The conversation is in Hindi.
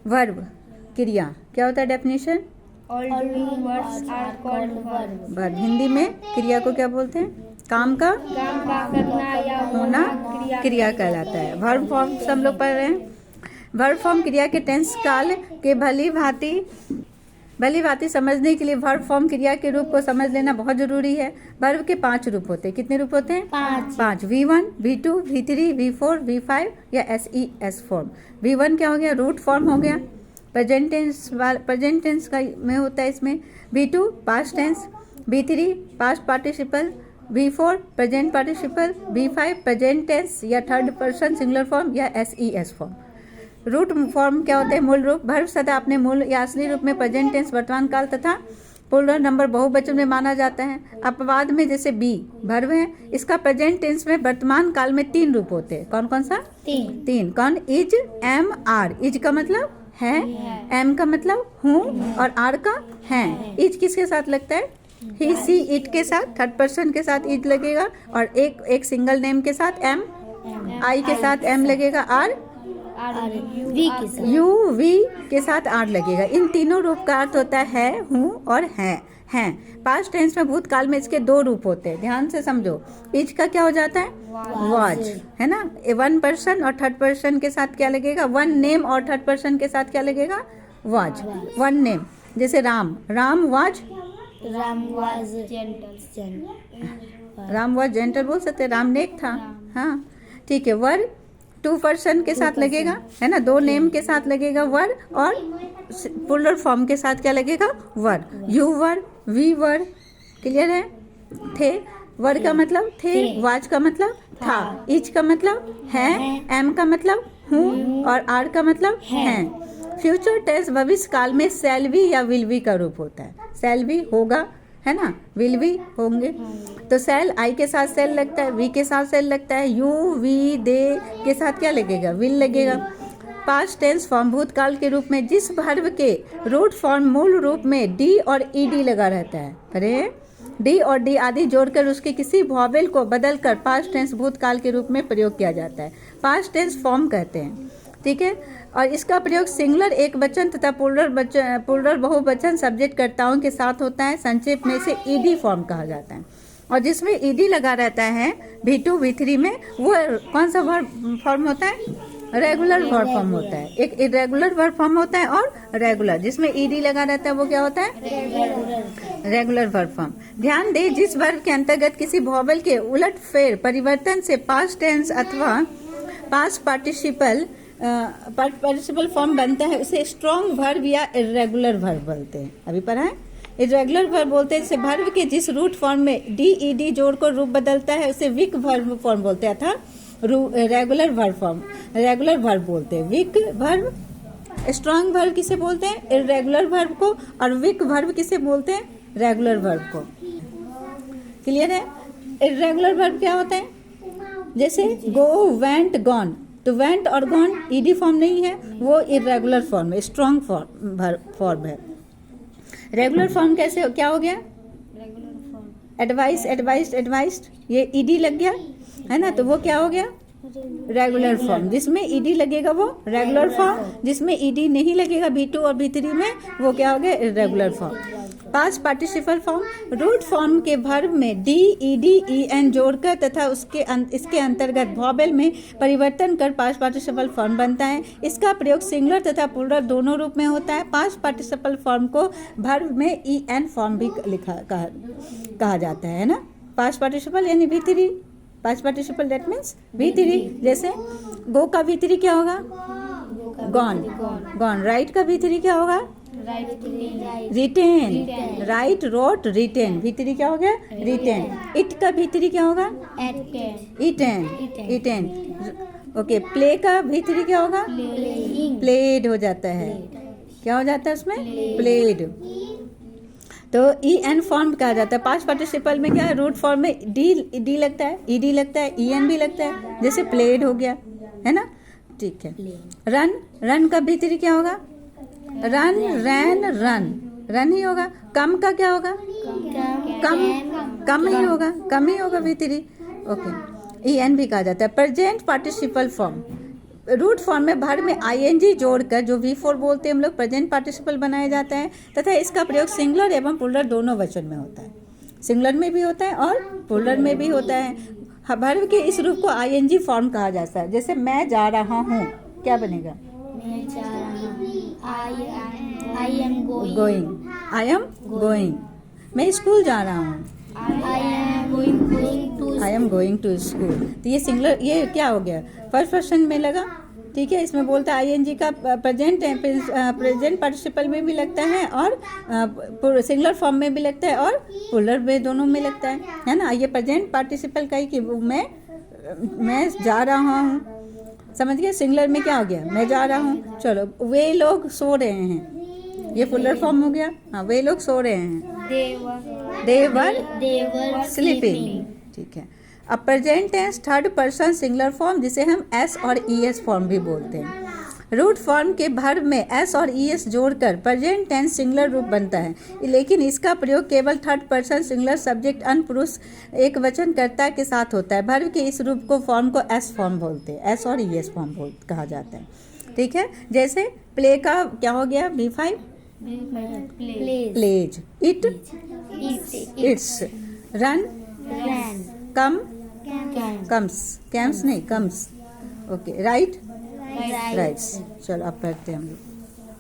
वर्ब क्रिया क्या होता है definition? All doing words are called verb. Verb Hindi में क्रिया को क्या बोलते हैं? काम का काम का करना या होना क्रिया कहलाता है। वर्ब फॉर्म हम लोग पढ़ रहे हैं। वर्ब फॉर्म क्रिया के टेंस काल के भली भांति समझने के लिए वर्ब फॉर्म क्रिया के रूप को समझ लेना बहुत जरूरी है। वर्ब के 5 रूप होते हैं। कितने रूप होते हैं? 5। V1, V2, V3, V4, V5 या SES फॉर्म। V1 क्या हो गया? रूट फॉर्म हो गया, प्रेजेंट टेंस का में होता है इसमें। V2 past tense, V3 past participle, V4 present participle, V5 present tense या थर्ड पर्सन सिंगुलर फॉर्म या SES फॉर्म। रूट फॉर्म क्या होता है? मूल रूप। वर्ब सदा अपने मूल या असली रूप में प्रेजेंट टेंस वर्तमान काल तथा प्लूरल नंबर बहुवचन में माना जाता है। अपवाद में जैसे बी वर्ब है, इसका प्रेजेंट टेंस में वर्तमान काल में 3 रूप होते हैं। कौन कौन सा? 3। कौन? Is, M, are. इज का मतलब है, एम का मतलब हूँ और आर का है। इज किसके साथ लगता है? ही, सी, इट के साथ, थर्ड पर्सन के साथ इज लगेगा और एक सिंगल नेम के साथ एम, आई के साथ एम लगेगा, आर यू, वी के साथ आर लगेगा। इन तीनों रूप का अर्थ होता है हूँ और हैं। पास्ट टेंस में भूतकाल में इसके 2 रूप होते हैं, ध्यान से समझो। इज का क्या हो जाता है? वॉज, है ना। 1 पर्सन और थर्ड पर्सन के साथ क्या लगेगा? 1 नेम और थर्ड पर्सन के साथ क्या लगेगा? वॉज। 1 नेम जैसे राम वॉज जेंटल बोल सकते, राम नेक था। हाँ ठीक है। वर 2 पर्सन के साथ लगेगा, है ना, 2 नेम के साथ लगेगा वर, और प्लूरल फॉर्म के साथ क्या लगेगा? Were. You were, we were, clear है। थे, वर का मतलब थे, वाज का मतलब था, इज का मतलब है, एम का मतलब हूँ और आर का मतलब हैं। फ्यूचर टेंस भविष्य काल में शैल बी या विल बी का रूप होता है। शैल बी होगा, है ना, विल भी होंगे। तो सेल आई के साथ सेल लगता है, वी के साथ सेल लगता है, यू, वी, दे के साथ क्या लगेगा? विल लगेगा। पास्ट टेंस फॉर्म भूतकाल के रूप में जिस वर्ब के रूट फॉर्म मूल रूप में डी और ईडी लगा रहता है, अरे डी और डी आदि जोड़कर उसके किसी वॉवेल को बदलकर पास्ट टेंस भूतकाल के रूप में प्रयोग किया जाता है। पास्ट टेंस फॉर्म कहते हैं, ठीक है। और इसका प्रयोग सिंगुलर एक वचन तथा प्लूरल बहुवचन सब्जेक्ट कर्ताओं के साथ होता है। संक्षेप में इसे ईडी फॉर्म कहा जाता है। और जिसमें ईडी लगा रहता है V2 V3 में, वो कौन सा वर्ब फॉर्म होता है? रेगुलर वर्ब फॉर्म होता है। एक इरेगुलर वर्ब फॉर्म होता है और रेगुलर। जिसमें ईडी लगा रहता है वो क्या होता है? Regular verb form. ध्यान दे, जिस वर्ब के अंतर्गत किसी वॉवेल के उलट फेर परिवर्तन से पास्ट टेंस अथवा पास्ट पार्टिसिपल फॉर्म बनता है उसे स्ट्रॉन्ग वर्ब या इरेगुलर वर्ब बोलते हैं। अभी पढ़ा है। इरेगुलर वर्ब बोलते हैं जैसे वर्ब के जिस रूट फॉर्म में डी ईडी जोड़कर रूप बदलता है उसे वीक वर्ब फॉर्म बोलते हैं, अर्थात regular verb form regular verb बोलते हैं। वीक वर्ब, स्ट्रॉन्ग वर्ब किसे बोलते हैं? इरेगुलर वर्ब को। और वीक वर्ब किसे बोलते हैं? रेगुलर वर्ब को। क्लियर है। इरेगुलर वर्ब क्या होता है? जैसे गो, वेंट, गॉन। तो वेंट और गॉन ईडी फॉर्म नहीं है, वो इरेगुलर फॉर्म है, स्ट्रॉन्ग फॉर्म है। रेगुलर फॉर्म कैसे क्या हो गया? एडवाइस, एडवाइस्ड, एडवाइस्ड, ये ईडी लग गया, है ना, तो वो क्या हो गया? Regular form. जिसमें ईडी लगेगा वो रेगुलर फॉर्म, जिसमें ईडी नहीं लगेगा V2 और V3 में, वो क्या हो गया? Irregular form. Past participle form, root form के वर्ब में डी, ईडी, ईएन जोड़कर तथा इसके अंतर्गत वॉवेल में परिवर्तन कर पास्ट पार्टिसिपल फॉर्म बनता है। इसका प्रयोग सिंगुलर तथा प्लूरल दोनों रूप में होता है। पास्ट पार्टिसिपल फॉर्म को वर्ब में ईएन फॉर्म भी कहा जाता है ना। पास्ट पार्टिसिपल यानी V3, past participle that means V3। जैसे गो का V3 क्या होगा? गॉन। गॉन। राइट का V3 क्या होगा? Retain. Right, road, retain. V3 क्या हो गया? रिटेन। इट का V3 क्या होगा? इटेन। इटेन। ओके। प्ले का V3 क्या होगा? प्लेड हो जाता है। क्या हो जाता है उसमें? प्लेड। तो EN फॉर्म कहा जाता है। पास्ट पार्टिसिपल में क्या है? रूट फॉर्म में डी लगता है, ED लगता है, EN भी लगता है, जैसे प्लेड हो गया, है ना। ठीक है। रन। रन का V3 क्या होगा? रन, रैन, रन। रन ही होगा। कम का क्या होगा? कम ही होगा, कम ही होगा V3। ओके। EN भी कहा जाता है। Present participle form, root form में वर्ब में आईएनजी जोड़कर जो V4 बोलते हैं हम लोग प्रेजेंट पार्टिसिपल बनाया जाता है तथा इसका प्रयोग सिंगुलर एवं प्लूरल दोनों वचन में होता है। सिंगुलर में भी होता है और प्लूरल में भी होता है। वर्ब के इस रूप को आईएनजी फॉर्म कहा जाता है। जैसे मैं जा रहा हूँ, क्या बनेगा? मैं जा रहा हूँ। I am going. I am going. मैं स्कूल जा रहा हूँ। I am going to school. तो ये सिंगुलर, ये क्या हो गया? फर्स्ट पर्सन में लगा, ठीक है। इसमें बोलता है आईएनजी का प्रेजेंट प्रेजेंट पार्टिसिपल में भी लगता है और सिंगुलर फॉर्म में भी लगता है और प्लूरल में, दोनों में लगता है ना। ये प्रेजेंट पार्टिसिपल का ही कि मैं जा रहा हूँ, समझ गए। सिंगुलर में क्या हो गया? मैं जा रहा हूँ। चलो, वे लोग सो रहे हैं, ये प्लूरल फॉर्म हो गया। हाँ, वे लोग सो रहे हैं। They were sleeping, ठीक है। अब present tense third person singular form, जिसे हम एस और ईएस फॉर्म भी बोलते हैं। रूट फॉर्म के वर्ब में एस और ईएस जोड़कर प्रेजेंट टेंस सिंगुलर रूप बनता है, लेकिन इसका प्रयोग केवल थर्ड पर्सन सिंगुलर सब्जेक्ट अनपुरुष एक वचनकर्ता के साथ होता है। वर्ब के इस रूप को फॉर्म को एस फॉर्म बोलते हैं, एस और ईएस फॉर्म कहा जाता है, ठीक है। जैसे प्ले का क्या हो गया? B5 plays, eat eats, run come comes, cames नहीं कम्स, ओके, राइट राइट्स। चलो अब पढ़ते हैं हम लोग।